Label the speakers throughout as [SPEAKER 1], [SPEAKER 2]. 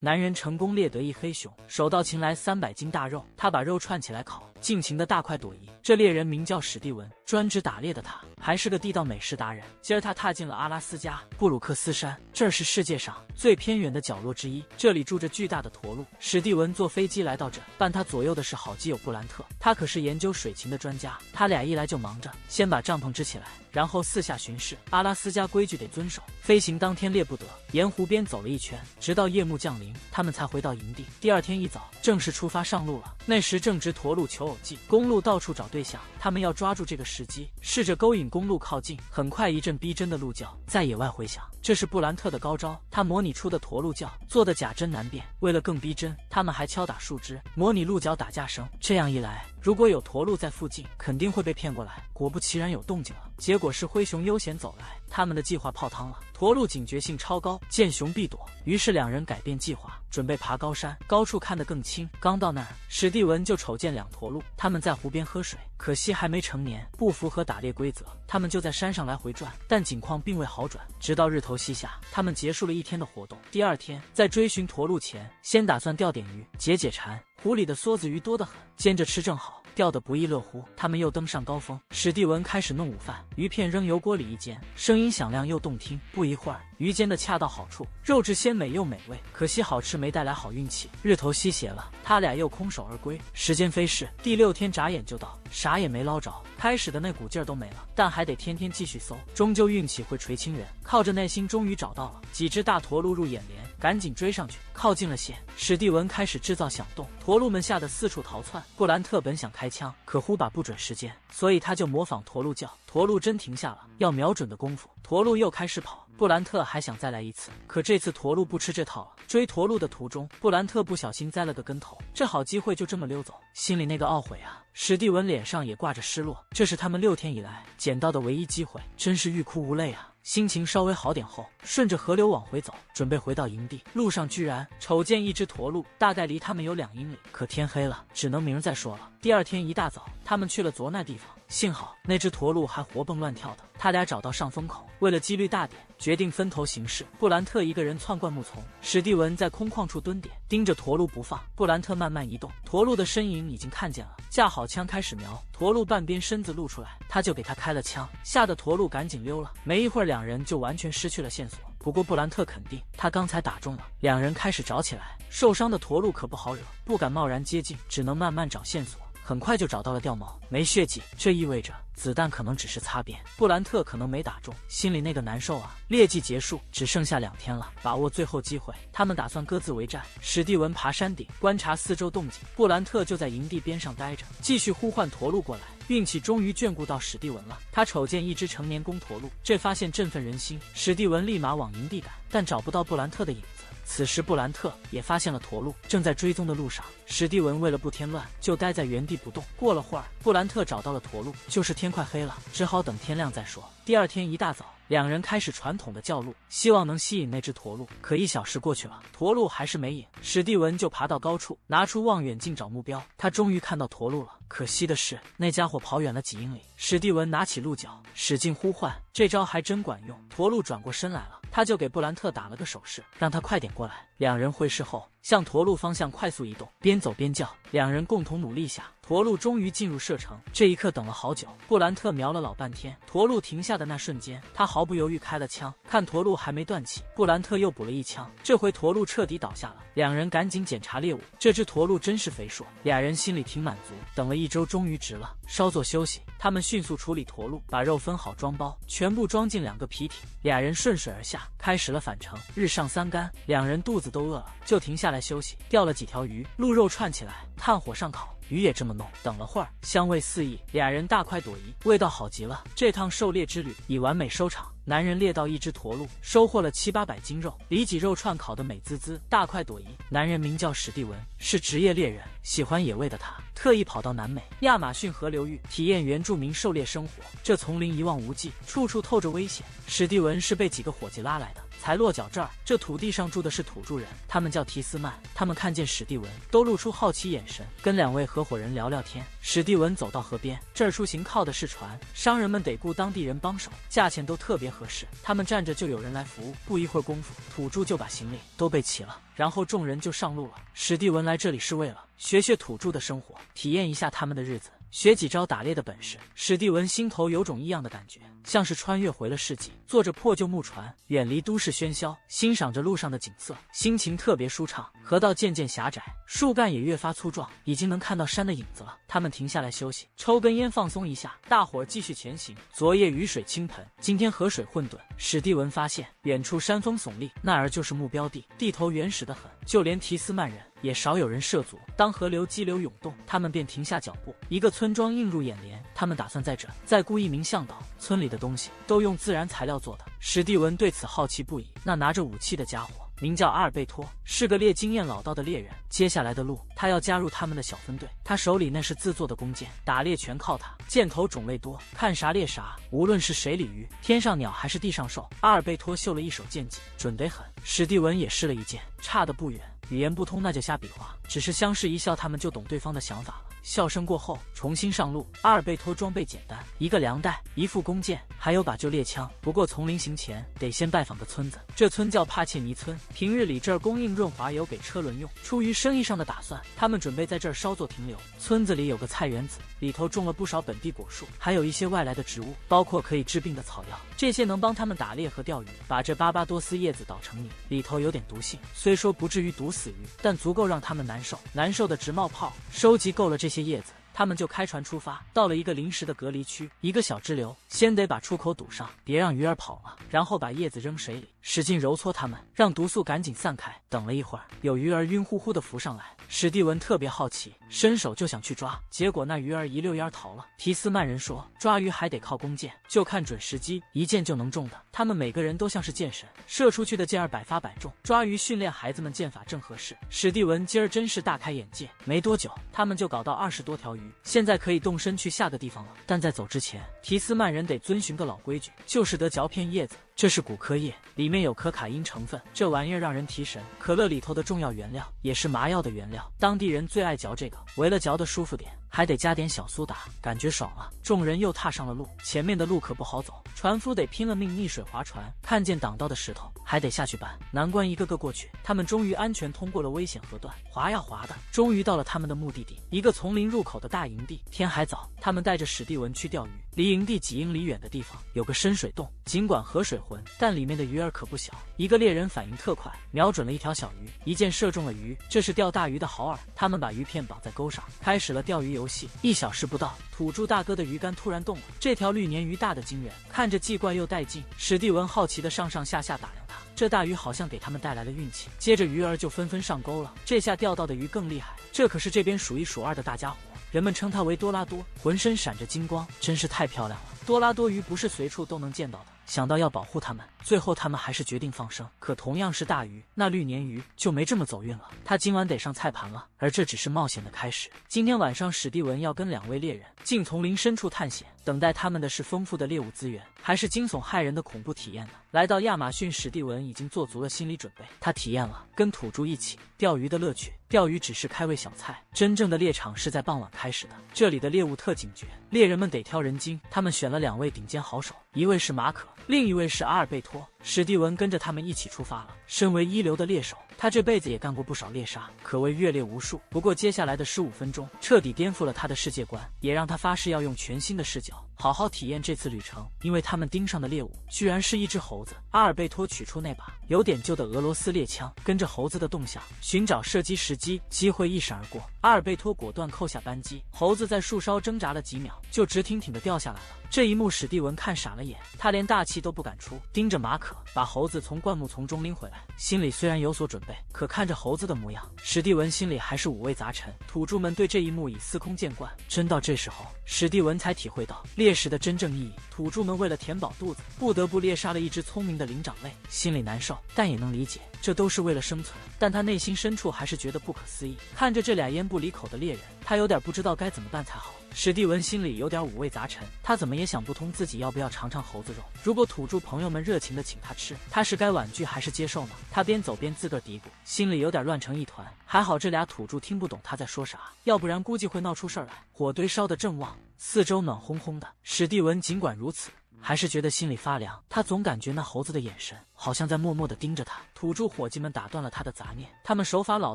[SPEAKER 1] 男人成功猎得一黑熊，手到擒来300斤大肉，他把肉串起来烤，尽情的大快朵颐。这猎人名叫史蒂文，专职打猎的他还是个地道美食达人。今儿他踏进了阿拉斯加布鲁克斯山，这是世界上最偏远的角落之一，这里住着巨大的驼鹿。史蒂文坐飞机来到这，伴他左右的是好基友布兰特，他可是研究水禽的专家。他俩一来就忙着先把帐篷支起来，然后四下巡视。阿拉斯加规矩得遵守，飞行当天猎不得，沿湖边走了一圈，直到夜幕降临，他们才回到营地。第二天一早，正式出发上路了。那时正值驼鹿求偶季，公鹿到处找对象，他们要抓住这个时机，试着勾引公鹿靠近。很快，一阵逼真的鹿叫在野外回响，这是布兰特的高招，他模拟出的驼鹿叫做的假真难辨。为了更逼真，他们还敲打树枝，模拟鹿角打架声。这样一来，如果有驼鹿在附近，肯定会被骗过来。果不其然，有动静了。结果是灰熊悠闲走来，他们的计划泡汤了。驼鹿警觉性超高，见熊必躲，于是两人改变计划，准备爬高山，高处看得更清。刚到那儿，史蒂文就瞅见2驼鹿，他们在湖边喝水，可惜还没成年，不符合打猎规则，他们就在山上来回转，但景况并未好转。直到日头西下，他们结束了一天的活动。第二天，在追寻驼鹿前，先打算钓点鱼解解馋。湖里的梭子鱼多得很，煎着吃正好，钓得不亦乐乎。他们又登上高峰，史蒂文开始弄午饭，鱼片扔油锅里一煎，声音响亮又动听。不一会儿，鱼煎得恰到好处，肉质鲜美又美味。可惜好吃没带来好运气，日头西斜了，他俩又空手而归。时间飞逝，第6天眨眼就到，啥也没捞着，开始的那股劲儿都没了，但还得天天继续搜，终究运气会垂青人。靠着耐心，终于找到了几只大驼鹿入眼帘，赶紧追上去，靠近了些。史蒂文开始制造响动，驼鹿们吓得四处逃窜。布兰特本想开枪，可忽把不准时间，所以他就模仿驼鹿叫。驼鹿真停下了，要瞄准的功夫，驼鹿又开始跑。布兰特还想再来一次，可这次驼鹿不吃这套了。追驼鹿的途中，布兰特不小心栽了个跟头，这好机会就这么溜走，心里那个懊悔啊！史蒂文脸上也挂着失落，这是他们6天以来捡到的唯一机会，真是欲哭无泪啊！心情稍微好点后，顺着河流往回走，准备回到营地。路上居然瞅见一只驼鹿，大概离他们有2英里。可天黑了，只能明儿再说了。第二天一大早，他们去了昨那地方，幸好那只驼鹿还活蹦乱跳的。他俩找到上风口，为了几率大点，决定分头行事。布兰特一个人窜灌木丛，史蒂文在空旷处蹲点，盯着驼鹿不放。布兰特慢慢移动，驼鹿的身影已经看见了，架好枪开始瞄。驼鹿半边身子露出来，他就给他开了枪，吓得驼鹿赶紧溜了。没一会儿，2人就完全失去了线索。不过布兰特肯定他刚才打中了。2人开始找起来，受伤的驼鹿可不好惹，不敢贸然接近，只能慢慢找线索。很快就找到了掉毛，没血迹，这意味着子弹可能只是擦边，布兰特可能没打中，心里那个难受啊！猎季结束，只剩下2天了，把握最后机会，他们打算各自为战。史蒂文爬山顶观察四周动静，布兰特就在营地边上待着，继续呼唤驼鹿过来。运气终于眷顾到史蒂文了，他瞅见一只成年公驼鹿，这发现振奋人心。史蒂文立马往营地赶，但找不到布兰特的影子。此时布兰特也发现了驼鹿，正在追踪的路上。史蒂文为了不添乱，就待在原地不动。过了会儿，布兰特找到了驼鹿，就是天快黑了，只好等天亮再说。第二天一大早，2人开始传统的叫鹿，希望能吸引那只驼鹿。可1小时过去了，驼鹿还是没影。史蒂文就爬到高处，拿出望远镜找目标。他终于看到驼鹿了，可惜的是，那家伙跑远了几英里。史蒂文拿起鹿角，使劲呼唤，这招还真管用。驼鹿转过身来了，他就给布兰特打了个手势，让他快点过来。2人会师后，向驼鹿方向快速移动，边走边叫。2人共同努力下，驼鹿终于进入射程。这一刻等了好久，布兰特瞄了老半天。驼鹿停下的那瞬间，他毫不犹豫开了枪。看驼鹿还没断气，布兰特又补了一枪。这回驼鹿彻底倒下了。2人赶紧检查猎物，这只驼鹿真是肥硕。2人心里挺满足。等了1周，终于值了，稍作休息，他们迅速处理驼鹿，把肉分好装包，全部装进2个皮艇。2人顺水而下，开始了返程。日上3竿，2人肚子都饿了，就停下来休息，钓了几条鱼，鹿肉串起来，炭火上烤。鱼也这么弄，等了会儿，香味四溢，2人大快朵颐，味道好极了。这趟狩猎之旅以完美收场。男人猎到1只驼鹿，收获了700-800斤肉，里脊肉串烤得美滋滋，大快朵颐。男人名叫史蒂文，是职业猎人，喜欢野味的他，特意跑到南美亚马逊河流域体验原住民狩猎生活。这丛林一望无际，处处透着危险。史蒂文是被几个伙计拉来的，才落脚这儿，这土地上住的是土著人，他们叫提斯曼。他们看见史蒂文，都露出好奇眼神，跟2位合伙人聊聊天。史蒂文走到河边，这儿出行靠的是船，商人们得雇当地人帮手，价钱都特别合适。他们站着就有人来服务，不一会儿功夫，土著就把行李都备齐了，然后众人就上路了。史蒂文来这里是为了学土著的生活，体验一下他们的日子，学几招打猎的本事。史蒂文心头有种异样的感觉，像是穿越回了世纪，坐着破旧木船，远离都市喧嚣，欣赏着路上的景色，心情特别舒畅。河道渐渐狭窄，树干也越发粗壮，已经能看到山的影子了。他们停下来休息，抽根烟放松一下，大伙儿继续前行。昨夜雨水倾盆，今天河水混沌。史蒂文发现远处山峰耸立，那儿就是目标地，地头原始得很，就连提斯曼人也少有人涉足。当河流激流涌动，他们便停下脚步。一个村庄映入眼帘，他们打算在这再雇一名向导。村里的东西都用自然材料做的，史蒂文对此好奇不已。那拿着武器的家伙名叫阿尔贝托，是个猎经验老道的猎人。接下来的路，他要加入他们的小分队。他手里那是自做的弓箭，打猎全靠他，箭头种类多，看啥猎啥。无论是水里鱼、天上鸟还是地上兽，阿尔贝托秀了一手剑技，准得很。史蒂文也试了一箭，差得不远。语言不通那就瞎比划，只是相视一笑，他们就懂对方的想法了。笑声过后，重新上路。阿尔贝托装备简单，一个粮袋，一副弓箭，还有把旧猎枪。不过从临行前得先拜访个村子，这村叫帕切尼村。平日里这儿供应润滑油给车轮用。出于生意上的打算，他们准备在这儿稍作停留。村子里有个菜园子，里头种了不少本地果树，还有一些外来的植物，包括可以治病的草药，这些能帮他们打猎和钓鱼。把这巴巴多斯叶子捣成泥，里头有点毒性，虽说不至于毒死鱼，但足够让他们难受的直冒泡。收集够了这些叶子，他们就开船出发，到了一个临时的隔离区，一个小支流，先得把出口堵上，别让鱼儿跑了，然后把叶子扔水里，使劲揉搓它们，让毒素赶紧散开。等了一会儿，有鱼儿晕乎乎的浮上来，史蒂文特别好奇，伸手就想去抓，结果那鱼儿一溜烟逃了。提斯曼人说，抓鱼还得靠弓箭，就看准时机，一箭就能中的。他们每个人都像是箭神，射出去的箭儿百发百中。抓鱼训练孩子们箭法正合适。史蒂文今儿真是大开眼界，没多久他们就搞到20多条鱼，现在可以动身去下个地方了。但在走之前，提斯曼人得遵循个老规矩，就是得嚼片叶子。这是古柯叶，里面有可卡因成分，这玩意儿让人提神。可乐里头的重要原料，也是麻药的原料，当地人最爱嚼这个，为了嚼得舒服点，还得加点小苏打，感觉爽了。众人又踏上了路，前面的路可不好走，船夫得拼了命逆水划船，看见挡道的石头还得下去搬，难关一个个过去。他们终于安全通过了危险河段，划呀划的，终于到了他们的目的地，一个丛林入口的大营地。天还早，他们带着史蒂文去钓鱼。离营地几英里远的地方有个深水洞，尽管河水浑，但里面的鱼儿可不小。一个猎人反应特快，瞄准了一条小鱼，一箭射中了鱼。这是钓大鱼的好饵。他们把鱼片绑在钩上，开始了钓鱼游戏。1小时不到，土著大哥的鱼竿突然动了，这条绿鲶鱼大得惊人，看着既怪又带劲。史蒂文好奇地上下打量它，这大鱼好像给他们带来了运气。接着鱼儿就纷纷上钩了，这下钓到的鱼更厉害，这可是这边数1数2的大家伙。人们称它为多拉多，浑身闪着金光，真是太漂亮了。多拉多鱼不是随处都能见到的，想到要保护它们，最后他们还是决定放生。可同样是大鱼，那绿鲶鱼就没这么走运了，它今晚得上菜盘了。而这只是冒险的开始。今天晚上史蒂文要跟2位猎人进丛林深处探险，等待他们的是丰富的猎物资源，还是惊悚骇人的恐怖体验呢？来到亚马逊，史蒂文已经做足了心理准备，他体验了跟土著一起钓鱼的乐趣。钓鱼只是开胃小菜，真正的猎场是在傍晚开始的。这里的猎物特警觉，猎人们得挑人精。他们选了2位顶尖好手，一位是马可，另一位是阿尔贝托。史蒂文跟着他们一起出发了。身为一流的猎手，他这辈子也干过不少猎杀，可谓阅猎无数。不过接下来的15分钟彻底颠覆了他的世界观，也让他发誓要用全新的视角好好体验这次旅程。因为他们盯上的猎物居然是一只猴子。阿尔贝托取出那把有点旧的俄罗斯猎枪，跟着猴子的动向寻找射击时机，机会一闪而过。阿尔贝托果断扣下扳机，猴子在树梢挣扎了几秒，就直挺挺地掉下来了。这一幕史蒂文看傻了眼，他连大气都不敢出，盯着马可把猴子从灌木丛中拎回来。心里虽然有所准备，可看着猴子的模样，史蒂文心里还是五味杂陈。土著们对这一幕已司空见惯，真到这时候，史蒂文才体会到猎食的真正意义。土著们为了填饱肚子，不得不猎杀了一只聪明的灵长类，心里难受，但也能理解，这都是为了生存。但他内心深处还是觉得不可思议。看着这俩烟不离口的猎人，他有点不知道该怎么办才好。史蒂文心里有点五味杂陈，他怎么也想不通自己要不要尝尝猴子肉。如果土著朋友们热情的请他吃，他是该婉拒还是接受呢？他边走边自个儿嘀咕，心里有点乱成一团。还好这俩土著听不懂他在说啥，要不然估计会闹出事儿来。火堆烧得正旺，四周暖烘烘的。史蒂文尽管如此，还是觉得心里发凉。他总感觉那猴子的眼神好像在默默地盯着他。土著伙计们打断了他的杂念，他们手法老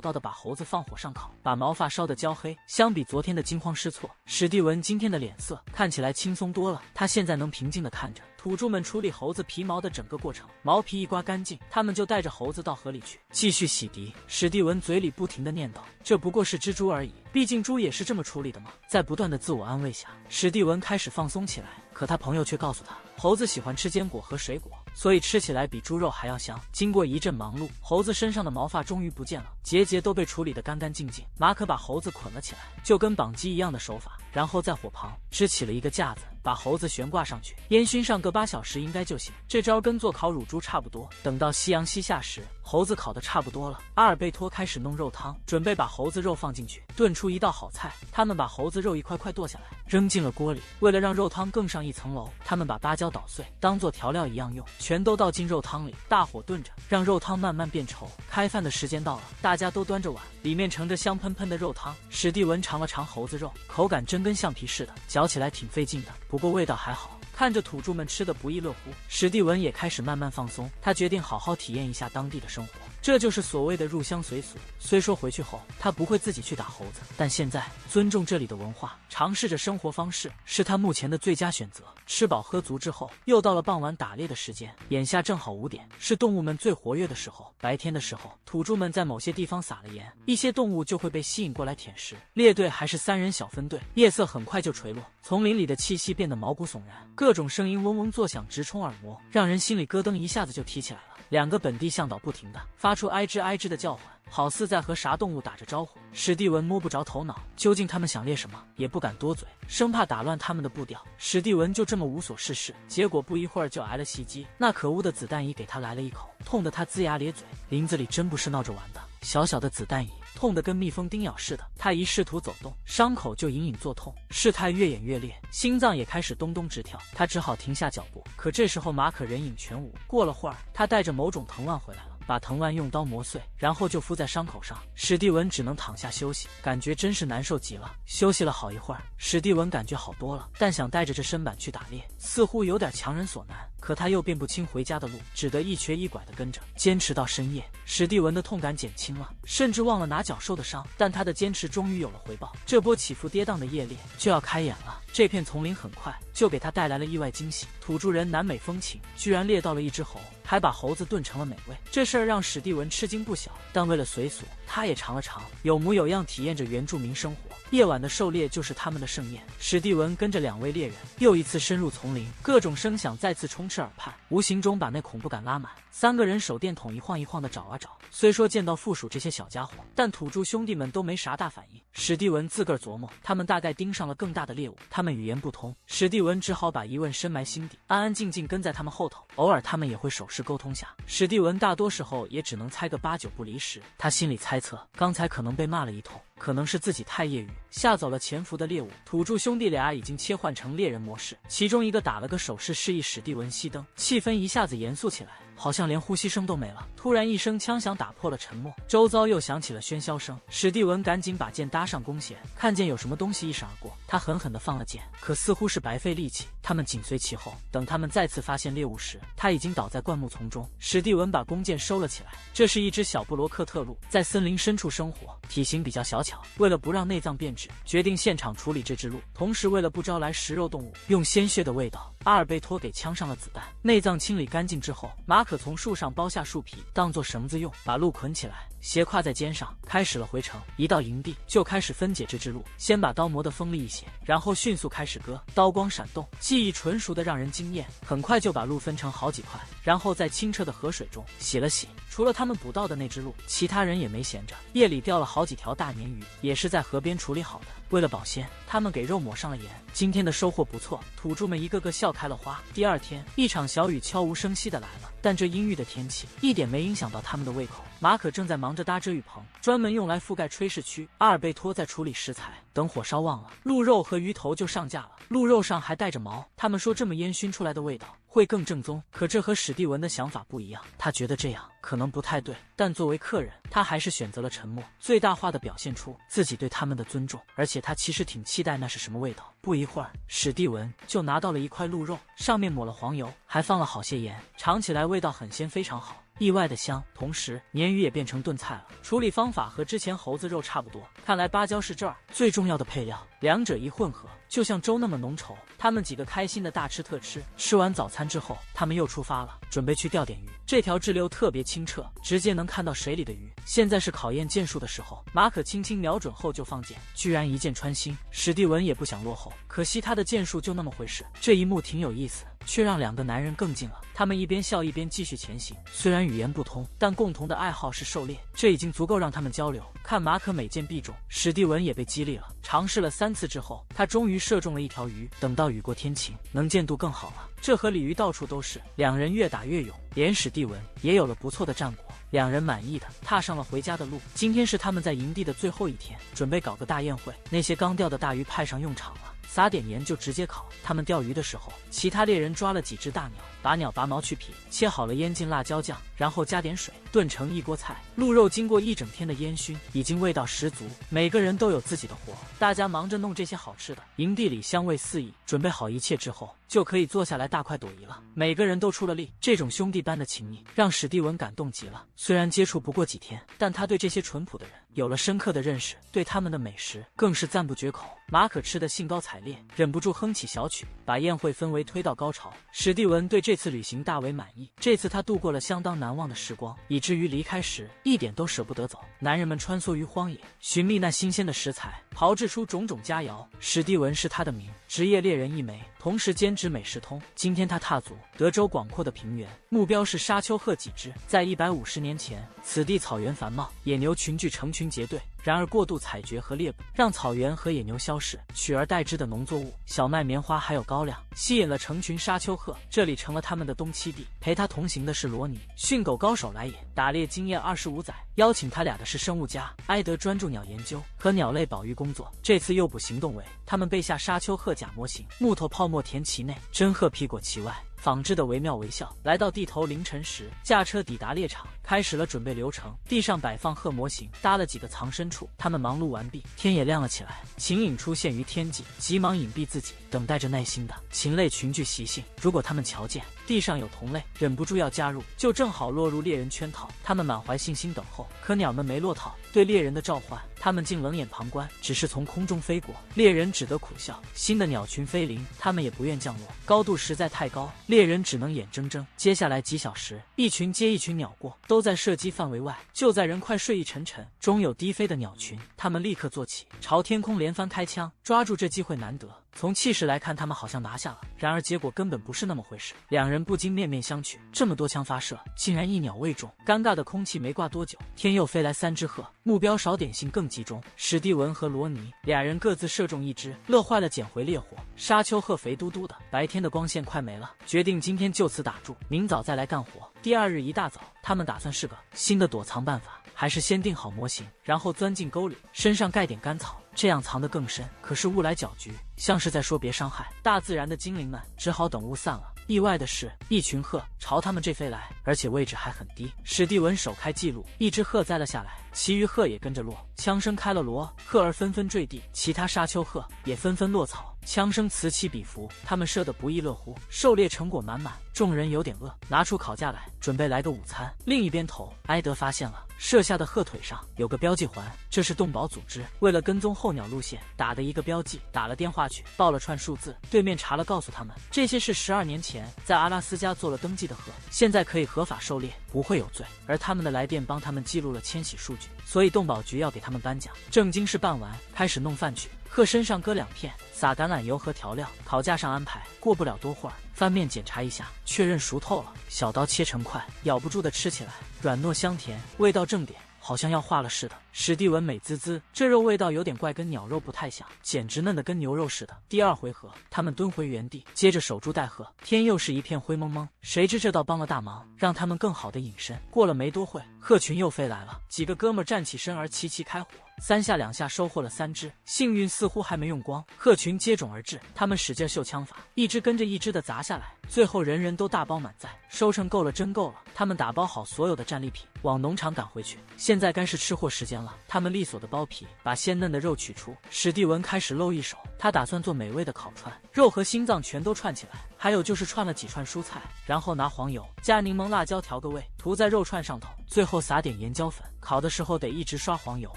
[SPEAKER 1] 道地把猴子放火上烤，把毛发烧得焦黑。相比昨天的惊慌失措，史蒂文今天的脸色看起来轻松多了。他现在能平静地看着土著们处理猴子皮毛的整个过程，毛皮一刮干净，他们就带着猴子到河里去继续洗涤。史蒂文嘴里不停地念叨，这不过是只猪而已，毕竟猪也是这么处理的嘛。在不断的自我安慰下，史蒂文开始放松起来。可他朋友却告诉他，猴子喜欢吃坚果和水果，所以吃起来比猪肉还要香。经过一阵忙碌，猴子身上的毛发终于不见了，节节都被处理得干干净净。马可把猴子捆了起来，就跟绑鸡一样的手法，然后在火旁支起了一个架子，把猴子悬挂上去，烟熏上个8小时应该就行。这招跟做烤乳猪差不多。等到夕阳西下时，猴子烤得差不多了，阿尔贝托开始弄肉汤，准备把猴子肉放进去，炖出一道好菜。他们把猴子肉一块块剁下来，扔进了锅里。为了让肉汤更上一层楼，他们把芭蕉捣碎，当做调料一样用，全都倒进肉汤里，大火炖着，让肉汤慢慢变稠。开饭的时间到了，大家都端着碗，里面盛着香喷喷的肉汤。史蒂文尝了尝猴子肉，口感真跟橡皮似的，嚼起来挺费劲的，不过味道还好。看着土著们吃得不亦乐乎，史蒂文也开始慢慢放松。他决定好好体验一下当地的生活，这就是所谓的入乡随俗。虽说回去后他不会自己去打猴子，但现在尊重这里的文化，尝试着生活方式，是他目前的最佳选择。吃饱喝足之后，又到了傍晚打猎的时间。眼下正好5点，是动物们最活跃的时候。白天的时候，土著们在某些地方撒了盐，一些动物就会被吸引过来舔食。猎队还是3人小分队。夜色很快就垂落，丛林里的气息变得毛骨悚然，各种声音嗡嗡作响，直冲耳膜，让人心里咯噔一下子就提起来了。2个本地向导不停地发出哀吱哀吱的叫唤，好似在和啥动物打着招呼。史蒂文摸不着头脑，究竟他们想猎什么，也不敢多嘴，生怕打乱他们的步调。史蒂文就这么无所事事，结果不一会儿就挨了袭击。那可恶的子弹蚁给他来了一口，痛得他龇牙咧嘴。林子里真不是闹着玩的，小小的子弹蚁痛得跟蜜蜂叮咬似的，他一试图走动，伤口就隐隐作痛，事态越演越烈，心脏也开始咚咚直跳。他只好停下脚步。可这时候马可人影全无。过了会儿，他带着某种藤蔓回来了，把藤蔓用刀磨碎，然后就敷在伤口上。史蒂文只能躺下休息，感觉真是难受极了。休息了好一会儿，史蒂文感觉好多了，但想带着这身板去打猎，似乎有点强人所难。可他又辨不清回家的路，只得一瘸一拐地跟着，坚持到深夜。史蒂文的痛感减轻了，甚至忘了拿脚受的伤，但他的坚持终于有了回报。这波起伏跌宕的夜猎就要开演了。这片丛林很快就给他带来了意外惊喜，土著人南美风情，居然猎到了一只猴，还把猴子炖成了美味。这事儿让史蒂文吃惊不小，但为了随俗，他也尝了尝，有模有样体验着原住民生活。夜晚的狩猎就是他们的盛宴。史蒂文跟着2位猎人又一次深入丛林，各种声响再次充斥耳畔，无形中把那恐怖感拉满。3个人手电筒一晃一晃的找啊找，虽说见到附属这些小家伙，但土著兄弟们都没啥大反应。史蒂文自个儿琢磨，他们大概盯上了更大的猎物，他们语言不通，史蒂文只好把疑问深埋心底，安安静静跟在他们后头。偶尔他们也会手势沟通下，史蒂文大多时候也只能猜个8、9不离10。他心里猜测，刚才可能被骂了一通，可能是自己太业余，吓走了潜伏的猎物。土著兄弟俩已经切换成猎人模式，其中一个打了个手势示意史蒂文熄灯，气氛一下子严肃起来，好像连呼吸声都没了。突然一声枪响打破了沉默，周遭又响起了喧嚣声。史蒂文赶紧把剑搭上弓弦，看见有什么东西一闪而过，他狠狠地放了箭，可似乎是白费力气。他们紧随其后，等他们再次发现猎物时，他已经倒在灌木丛中。史蒂文把弓箭收了起来，这是一只小布罗克特鹿，在森林深处生活，体型比较小巧。为了不让内脏变质，决定现场处理这只鹿，同时为了不招来食肉动物，用鲜血的味道，阿尔贝托给枪上了子弹。内脏清理干净之后，马可从树上剥下树皮当做绳子用，把鹿捆起来，斜挎在肩上，开始了回程。一到营地就开始分解这只鹿，先把刀磨得锋利一些，然后迅速开始割，刀光闪动，技艺纯熟的让人惊艳。很快就把鹿分成好几块，然后在清澈的河水中洗了洗。除了他们捕到的那只鹿，其他人也没闲着。夜里钓了好几条大鲶鱼，也是在河边处理好的。为了保鲜，他们给肉抹上了盐。今天的收获不错，土著们一个个笑开了花。第二天，一场小雨悄无声息的来了，但这阴郁的天气一点没影响到他们的胃口。马可正在忙着搭遮雨棚，专门用来覆盖炊事区。阿尔贝托在处理食材，等火烧旺了，鹿肉和鱼头就上架了。鹿肉上还带着毛，他们说这么烟熏出来的味道会更正宗。可这和史蒂文的想法不一样，他觉得这样可能不太对，但作为客人，他还是选择了沉默，最大化的表现出自己对他们的尊重。而且他其实挺期待那是什么味道。不一会儿，史蒂文就拿到了一块鹿肉，上面抹了黄油，还放了好些盐，尝起来味道很鲜，非常好。意外的香，同时鲶鱼也变成炖菜了。处理方法和之前猴子肉差不多，看来芭蕉是这儿最重要的配料，两者一混合，就像粥那么浓稠。他们几个开心的大吃特吃。吃完早餐之后，他们又出发了，准备去钓点鱼。这条支流特别清澈，直接能看到水里的鱼。现在是考验箭术的时候，马可轻轻瞄准后就放箭，居然一箭穿心。史蒂文也不想落后，可惜他的箭术就那么回事。这一幕挺有意思，却让两个男人更近了。他们一边笑一边继续前行，虽然语言不通，但共同的爱好是狩猎，这已经足够让他们交流。看马可每箭必中，史蒂文也被激励了。尝试了3次之后，他终于射中了一条鱼。等到雨过天晴，能见度更好了。这河鲤鱼到处都是，两人越打越勇，连史蒂文也有了不错的战果。两人满意的踏上了回家的路。今天是他们在营地的最后一天，准备搞个大宴会。那些刚钓的大鱼派上用场了，撒点盐就直接烤。他们钓鱼的时候，其他猎人抓了几只大鸟，把鸟拔毛去皮，切好了腌进辣椒酱，然后加点水炖成一锅菜。鹿肉经过一整天的烟熏，已经味道十足。每个人都有自己的活，大家忙着弄这些好吃的。营地里香味四溢，准备好一切之后，就可以坐下来大快朵颐了。每个人都出了力，这种兄弟般的情谊让史蒂文感动极了。虽然接触不过几天，但他对这些淳朴的人有了深刻的认识，对他们的美食更是赞不绝口。马可吃得兴高采烈，忍不住哼起小曲，把宴会氛围推到高潮。史蒂文对这次旅行大为满意，这次他度过了相当难忘的时光，以至于离开时一点都舍不得走。男人们穿梭于荒野，寻觅那新鲜的食材，炮制出种种佳肴。史蒂文是他的名，职业猎人一枚，同时兼职美食通。今天他踏足德州广阔的平原，目标是沙丘鹤几只。在150年前，此地草原繁茂，野牛群聚成群结队。然而过度采掘和猎捕让草原和野牛消失，取而代之的农作物、小麦、棉花还有高粱，吸引了成群沙丘鹤，这里成了他们的冬栖地。陪他同行的是罗尼，驯狗高手来也，打猎经验25载。邀请他俩的是生物家埃德，专注鸟研究和鸟类保育工作。这次诱捕行动为他们备下沙丘鹤假模型，木头泡沫填其内，真鹤披裹其外，仿制的惟妙惟肖。来到地头凌晨时，驾车抵达猎场，开始了准备流程。地上摆放鹤模型，搭了几个藏身处。他们忙碌完毕，天也亮了起来。秦影出现于天际，急忙隐蔽自己，等待着耐心的禽类群聚习性。如果他们瞧见地上有同类，忍不住要加入，就正好落入猎人圈套。他们满怀信心等候，可鸟们没落套。对猎人的召唤，他们竟冷眼旁观，只是从空中飞过。猎人只得苦笑。新的鸟群飞临，他们也不愿降落，高度实在太高，猎人只能眼睁睁。接下来几小时，一群接一群鸟过，都在射击范围外。就在人快睡意沉沉，终有低飞的鸟群，他们立刻坐起，朝天空连番开枪，抓住这机会难得。从气势来看，他们好像拿下了，然而结果根本不是那么回事。两人不禁面面相觑，这么多枪发射，竟然一鸟未中。尴尬的空气没挂多久，天又飞来3只鹤，目标少点性更集中。史蒂文和罗尼俩人各自射中一只，乐坏了，捡回烈火。沙丘鹤肥嘟嘟的，白天的光线快没了，决定今天就此打住，明早再来干活。第二日一大早，他们打算试个新的躲藏办法，还是先定好模型，然后钻进沟里，身上盖点干草，这样藏得更深。可是雾来搅局，像是在说别伤害大自然的精灵们，只好等雾散了。意外的是，一群鹤朝他们这飞来，而且位置还很低。史蒂文手开记录，一只鹤栽了下来，其余鹤也跟着落。枪声开了锣，鹤儿纷纷坠地，其他沙丘鹤也纷纷落草。枪声此起彼伏，他们射得不亦乐乎，狩猎成果满满。众人有点饿，拿出烤架来，准备来个午餐。另一边头，埃德发现了射下的鹤腿上有个标记环，这是动保组织为了跟踪候鸟路线打的一个标记。打了电话去，报了串数字，对面查了，告诉他们这些是12年前在阿拉斯加做了登记的鹤，现在可以合法狩猎，不会有罪。而他们的来电帮他们记录了迁徙数据，所以动保局要给他们颁奖。正经事办完，开始弄饭去。鹤身上割2片，撒橄榄油和调料，烤架上安排。过不了多会儿，翻面检查一下，确认熟透了，小刀切成块，咬不住的吃起来，软糯香甜，味道正点。好像要化了似的。史蒂文美滋滋，这肉味道有点怪，跟鸟肉不太像，简直嫩得跟牛肉似的。第二回合，他们蹲回原地，接着守株待鹤。天又是一片灰蒙蒙，谁知这倒帮了大忙，让他们更好的隐身。过了没多会，鹤群又飞来了，几个哥们站起身而齐齐开火。3下2下收获了3只，幸运似乎还没用光，鹤群接踵而至，他们使劲秀枪法，一只跟着一只的砸下来，最后人人都大包满载，收成够了，真够了。他们打包好所有的战利品，往农场赶回去。现在该是吃货时间了，他们利索的剥皮，把鲜嫩的肉取出。史蒂文开始露一手，他打算做美味的烤串，肉和心脏全都串起来，还有就是串了几串蔬菜，然后拿黄油加柠檬辣椒调个味，涂在肉串上头，最后撒点盐椒粉。烤的时候得一直刷黄油，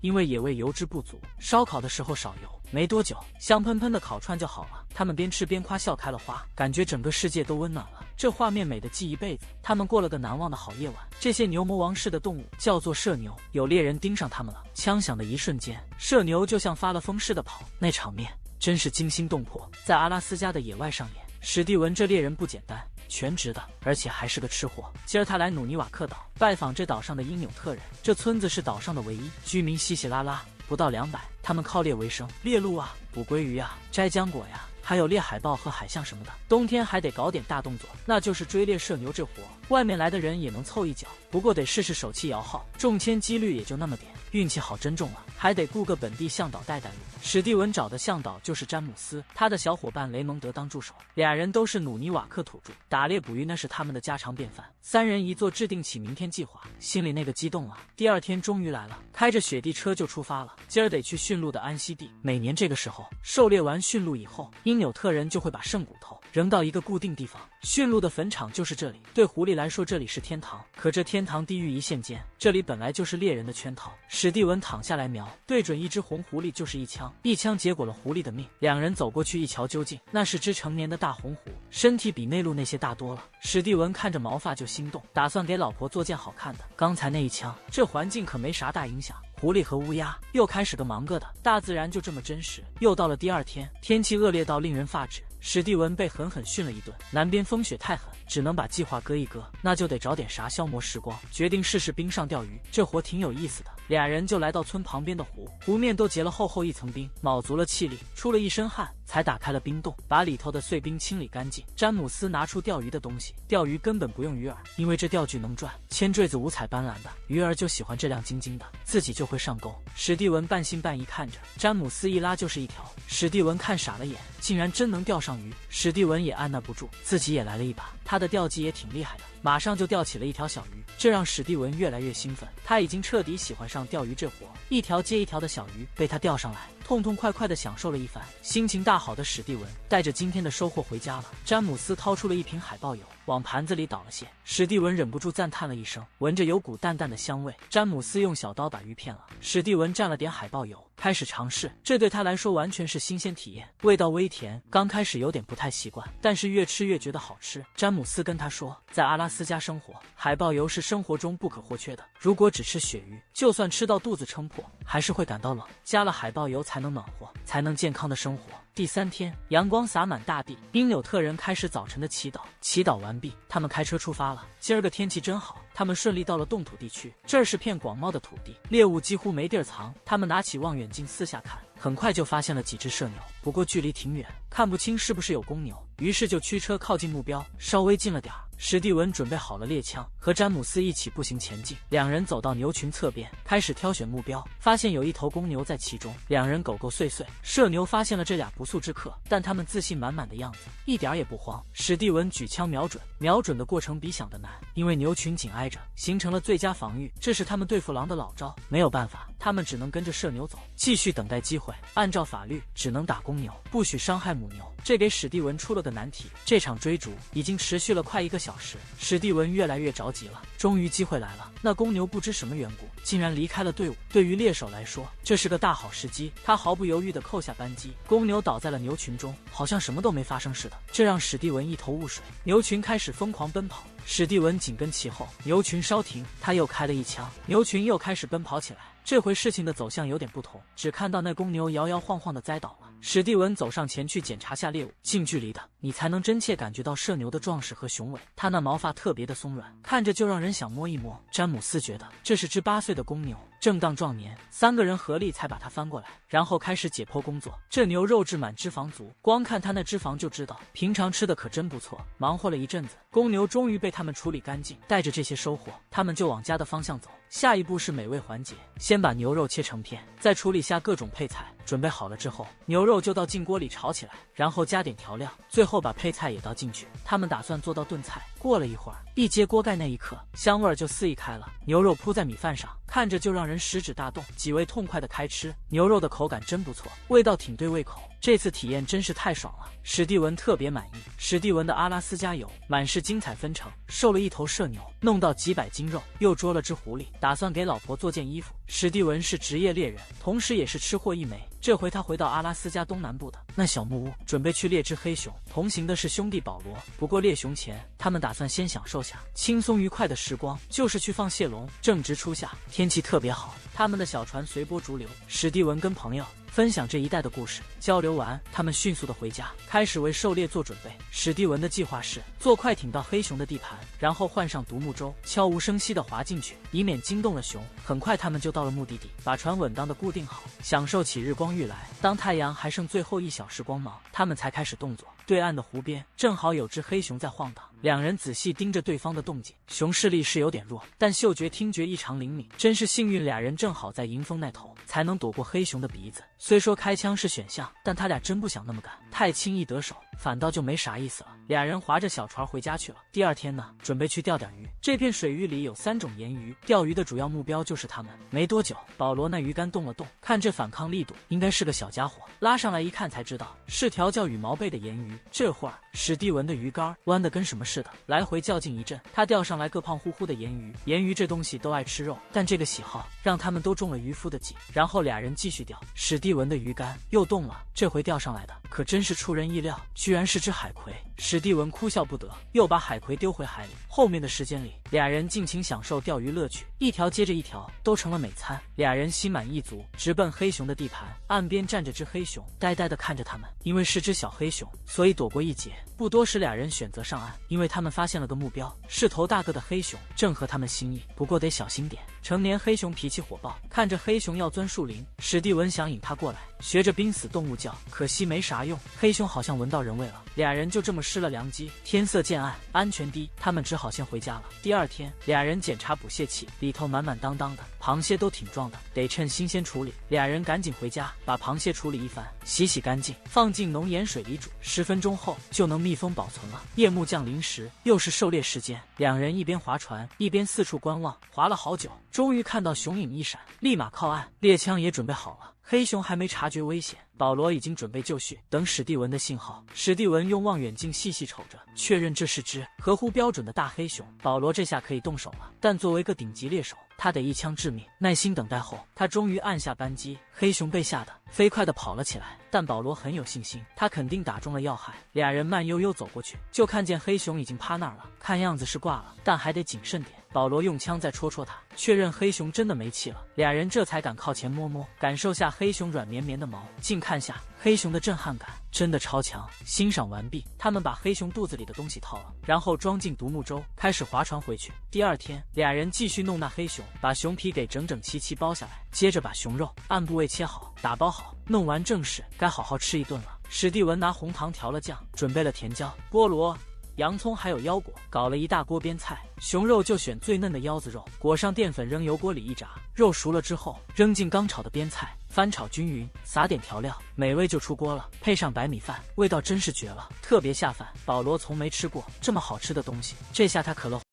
[SPEAKER 1] 因为野味油脂不足，烧烤的时候少油。没多久，香喷喷的烤串就好了。他们边吃边夸，笑开了花，感觉整个世界都温暖了。这画面美得记一辈子。他们过了个难忘的好夜晚。这些牛魔王式的动物叫做射牛，有猎人盯上他们了。枪响的一瞬间，射牛就像发了疯似的跑，那场面真是惊心动魄。在阿拉斯加的野外上演，史蒂文这猎人不简单，全职的，而且还是个吃货。今儿他来努尼瓦克岛拜访这岛上的因纽特人，这村子是岛上的唯一，居民稀稀拉拉，不到200。他们靠猎为生，猎鹿啊，捕鲑鱼啊，摘浆果呀，还有猎海豹和海象什么的。冬天还得搞点大动作，那就是追猎射牛这活，外面来的人也能凑一脚，不过得试试手气摇号，中签几率也就那么点，运气好真中了，还得雇个本地向导带路。史蒂文找的向导就是詹姆斯，他的小伙伴雷蒙德当助手，俩人都是努尼瓦克土著，打猎捕鱼那是他们的家常便饭。3人一坐，制定起明天计划，心里那个激动啊！第2天终于来了，开着雪地车就出发了，今儿得去驯鹿的安息地。每年这个时候，狩猎完驯鹿以后，因纽特人就会把剩骨头扔到一个固定地方，驯鹿的坟场就是这里。对狐狸来说，这里是天堂，可这天堂地狱一线间，这里本来就是猎人的圈套。史蒂文躺下来瞄，对准一只红狐狸就是一枪，一枪结果了狐狸的命。2人走过去一瞧究竟，那是只成年的大红狐，身体比内陆那些大多了。史蒂文看着毛发就心动，打算给老婆做件好看的。刚才那一枪，这环境可没啥大影响。狐狸和乌鸦又开始个忙个的，大自然就这么真实。又到了第2天，天气恶劣到令人发指，史蒂文被狠狠训了一顿。南边风雪太狠，只能把计划搁一搁，那就得找点啥消磨时光。决定试试冰上钓鱼，这活挺有意思的。俩人就来到村旁边的湖，湖面都结了厚厚一层冰，卯足了气力，出了一身汗，才打开了冰洞，把里头的碎冰清理干净。詹姆斯拿出钓鱼的东西，钓鱼根本不用鱼饵，因为这钓具能转，铅坠子五彩斑斓的，鱼儿就喜欢这亮晶晶的，自己就会上钩。史蒂文半信半疑看着，詹姆斯一拉就是一条，史蒂文看傻了眼，竟然真能钓上鱼。史蒂文也按捺不住，自己也来了一把，他的钓技也挺厉害的，马上就钓起了一条小鱼，这让史蒂文越来越兴奋。他已经彻底喜欢上钓鱼这活，一条接一条的小鱼被他钓上来，痛痛快快地享受了一番。心情大好的史蒂文带着今天的收获回家了。詹姆斯掏出了一瓶海豹油，往盘子里倒了些。史蒂文忍不住赞叹了一声，闻着有股淡淡的香味。詹姆斯用小刀把鱼片了，史蒂文蘸了点海豹油，开始尝试。这对他来说完全是新鲜体验，味道微甜，刚开始有点不太习惯，但是越吃越觉得好吃。詹姆斯跟他说，在阿拉斯加生活，海豹油是生活中不可或缺的，如果只吃鳕鱼，就算吃到肚子撑破，还是会感到冷，加了海豹油才能暖和，才能健康的生活。第3天，阳光洒满大地，因纽特人开始早晨的祈祷。祈祷完毕，他们开车出发了。今儿个天气真好，他们顺利到了冻土地区，这儿是片广袤的土地，猎物几乎没地儿藏。他们拿起望远镜四下看，很快就发现了几只射牛，不过距离挺远，看不清是不是有公牛，于是就驱车靠近目标，稍微近了点儿。史蒂文准备好了猎枪，和詹姆斯一起步行前进。两人走到牛群侧边，开始挑选目标，发现有一头公牛在其中。两人狗狗祟祟，射牛发现了这俩不速之客，但他们自信满满的样子，一点也不慌。史蒂文举枪瞄准，瞄准的过程比想的难，因为牛群紧挨着，形成了最佳防御。这是他们对付狼的老招，没有办法，他们只能跟着射牛走，继续等待机会。按照法律，只能打公牛，不许伤害母牛。这给史蒂文出了个难题。这场追逐已经持续了快1个小时，史蒂文越来越着急了。终于机会来了，那公牛不知什么缘故，竟然离开了队伍。对于猎手来说，这是个大好时机，他毫不犹豫地扣下扳机，公牛倒在了牛群中，好像什么都没发生似的，这让史蒂文一头雾水。牛群开始疯狂奔跑，史蒂文紧跟其后，牛群稍停，他又开了一枪，牛群又开始奔跑起来。这回事情的走向有点不同，只看到那公牛摇摇晃晃的栽倒了。史蒂文走上前去检查下猎物，近距离的你才能真切感觉到射牛的壮实和雄伟，它那毛发特别的松软，看着就让人想摸一摸。詹姆斯觉得这是只8岁的公牛，正当壮年，3个人合力才把它翻过来，然后开始解剖工作。这牛肉质满，脂肪足，光看它那脂肪就知道平常吃的可真不错。忙活了一阵子，公牛终于被他们处理干净，带着这些收获，他们就往家的方向走。下一步是美味环节，先把牛肉切成片，再处理下各种配菜。准备好了之后，牛肉就倒进锅里炒起来，然后加点调料，最后把配菜也倒进去。他们打算做到炖菜。过了一会儿，一揭锅盖那一刻，香味就四溢开了。牛肉铺在米饭上，看着就让人食指大动。几位痛快的开吃，牛肉的口感真不错，味道挺对胃口。这次体验真是太爽了，史蒂文特别满意。史蒂文的阿拉斯加游满是精彩纷呈，瘦了一头射牛，弄到几百斤肉，又捉了只狐狸，打算给老婆做件衣服。史蒂文是职业猎人，同时也是吃货一枚。这回他回到阿拉斯加东南部的那小木屋，准备去猎只黑熊。同行的是兄弟保罗，不过猎熊前，他们打算先享受下轻松愉快的时光，就是去放蟹笼。正值初夏，天气特别好，他们的小船随波逐流。史蒂文跟朋友分享这一带的故事，交流完，他们迅速的回家，开始为狩猎做准备。史蒂文的计划是坐快艇到黑熊的地盘，然后换上独木舟，悄无声息的滑进去，以免惊动了熊。很快他们就到了目的地，把船稳当的固定好，享受起日光浴来。当太阳还剩最后1小时光芒，他们才开始动作。对岸的湖边正好有只黑熊在晃荡，两人仔细盯着对方的动静。熊视力是有点弱，但嗅觉听觉异常灵敏，真是幸运，俩人正好在迎风那头，才能躲过黑熊的鼻子。虽说开枪是选项，但他俩真不想那么干，太轻易得手反倒就没啥意思了。俩人划着小船回家去了。第二天呢，准备去钓点鱼。这片水域里有3种盐鱼，钓鱼的主要目标就是它们。没多久，保罗那鱼竿动了动，看这反抗力度，应该是个小家伙。拉上来一看才知道，是条叫羽毛贝的盐鱼。这会儿，史蒂文的鱼竿弯得跟什么似的，来回较劲一阵，他钓上来个胖乎乎的盐鱼。盐鱼这东西都爱吃肉，但这个喜好让他们都中了渔夫的计。然后俩人继续钓，史蒂文的鱼竿又动了，这回钓上来的可真是出人意料，居然是只海葵。史蒂文哭笑不得，又把海葵丢回海里。后面的时间里，俩人尽情享受钓鱼乐趣，一条接着一条，都成了美餐。俩人心满意足，直奔黑熊的地盘。岸边站着只黑熊，呆呆地看着他们。因为是只小黑熊，所以躲过一劫。不多时，俩人选择上岸，因为他们发现了个目标，是头大个的黑熊，正合他们心意。不过得小心点，成年黑熊脾气火爆，看着黑熊要钻树林，史蒂文想引他过来，学着濒死动物叫，可惜没啥用。黑熊好像闻到人味了，俩人就这么失了良机。天色渐暗，安全低，他们只好先回家了。第二天，俩人检查捕蟹器，里头满满当当的，螃蟹都挺壮的，得趁新鲜处理。俩人赶紧回家，把螃蟹处理一番，洗干净，放进浓盐水里煮，10分钟后就能密封保存了。夜幕降临时，又是狩猎时间，两人一边划船，一边四处观望，划了好久，终于看到熊影一闪，立马靠岸，猎枪也准备好了。黑熊还没察觉危险，保罗已经准备就绪，等史蒂文的信号。史蒂文用望远镜细细瞅着，确认这是只合乎标准的大黑熊。保罗这下可以动手了，但作为个顶级猎手，他得一枪致命。耐心等待后，他终于按下扳机，黑熊被吓得飞快地跑了起来。但保罗很有信心，他肯定打中了要害。俩人慢悠悠走过去，就看见黑熊已经趴那儿了，看样子是挂了，但还得谨慎点。保罗用枪再戳戳他，确认黑熊真的没气了，俩人这才敢靠前摸摸，感受下黑熊软绵绵的毛。近看下，黑熊的震撼感真的超强。欣赏完毕，他们把黑熊肚子里的东西套了，然后装进独木舟，开始划船回去。第二天，俩人继续弄那黑熊，把熊皮给整整齐齐包下来，接着把熊肉按部位切好，打包好。弄完正事，该好好吃一顿了。史蒂文拿红糖调了酱，准备了甜椒、菠萝、洋葱还有腰果，搞了一大锅边菜。熊肉就选最嫩的腰子肉，裹上淀粉扔油锅里一炸，肉熟了之后扔进刚炒的边菜，翻炒均匀，撒点调料，美味就出锅了。配上白米饭，味道真是绝了，特别下饭。保罗从没吃过这么好吃的东西，这下他可乐